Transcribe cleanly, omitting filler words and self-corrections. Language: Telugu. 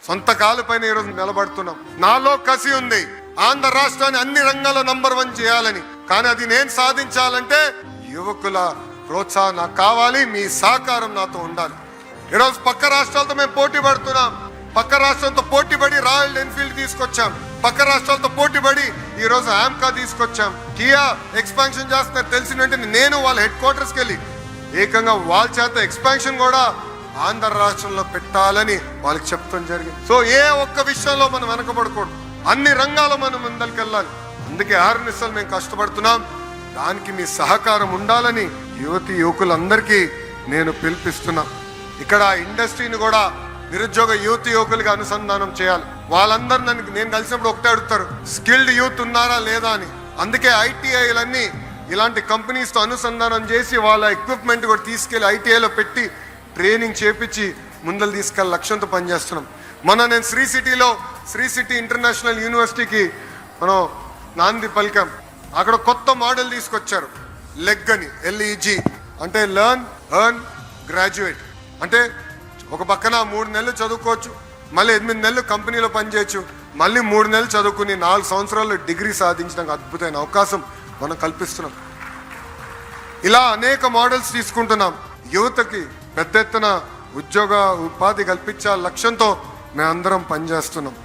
సొంత కాలుపైన ఈరోజు నిలబడుతున్నాం. నాలో కసి ఉంది, ఆంధ్ర రాష్ట్రాన్ని అన్ని రంగాల్లో నంబర్ 1 చేయాలని. కానీ అది నేను సాధించాలంటే యువకుల ప్రోత్సాహం నాకు కావాలి, మీ సహకారం నాతో ఉండాలి. ఈరోజు పక్క రాష్ట్రాలతో మేము పోటీ పడుతున్నాం. పక్క రాష్ట్రంతో పోటీపడి రాయల్ ఎన్ఫీల్డ్ తీసుకొచ్చాం. పక్క రాష్ట్రాలతో పోటీపడి ఈ రోజు ఆమ్కా తీసుకొచ్చాం. కియా ఎక్స్పాన్షన్ చేస్తున్నారు తెలిసిన వెంటనే నేను వాళ్ళ హెడ్ క్వార్టర్స్కి వెళ్ళి ఏకంగా వాళ్ళ చేత ఎక్స్పాన్షన్ కూడా ఆంధ్ర రాష్ట్రంలో పెట్టాలని వాళ్ళకి చెప్తాం జరిగింది. సో ఏ ఒక్క విషయంలో మనం వెనకబడకూడదు, అన్ని రంగాల్లో మనం ముందరికెళ్ళాలి. అందుకే ఆర్నిసలు మేము కష్టపడుతున్నాం. దానికి మీ సహకారం ఉండాలని యువతి యువకులందరికీ నేను పిలిపిస్తున్నా. ఇక్కడ ఇండస్ట్రీని కూడా నిరుద్యోగ యువకులుగా అనుసంధానం చేయాలి. వాళ్ళందరూ నేను కలిసినప్పుడు ఒకటే అడుగుతారు, స్కిల్డ్ యూత్ ఉన్నారా లేదా అని. అందుకే ఐటీఐలన్నీ ఇలాంటి కంపెనీస్తో అనుసంధానం చేసి వాళ్ళ ఎక్విప్మెంట్ కూడా తీసుకెళ్లి ఐటీఐలో పెట్టి ట్రైనింగ్ చేపించి ముందలు తీసుకెళ్ళి లక్ష్యంతో పనిచేస్తున్నాం. నేను శ్రీ సిటీ ఇంటర్నేషనల్ యూనివర్సిటీకి మనం నాంది పలికాం. అక్కడ కొత్త మోడల్ తీసుకొచ్చారు, లెగ్ అని, LEG అంటే లెర్న్ ఎర్న్ గ్రాడ్యుయేట్. అంటే ఒక పక్కన 3 నెలలు చదువుకోవచ్చు, మళ్ళీ 8 నెలలు కంపెనీలో పనిచేయచ్చు, మళ్ళీ 3 నెలలు చదువుకుని 4 సంవత్సరాల్లో డిగ్రీ సాధించడానికి అద్భుతమైన అవకాశం మనం కల్పిస్తున్నాం. ఇలా అనేక మోడల్స్ తీసుకుంటున్నాం. యువతకి పెద్ద ఎత్తున ఉద్యోగ ఉపాధి కల్పించాల లక్ష్యంతో మేమందరం పనిచేస్తున్నాం.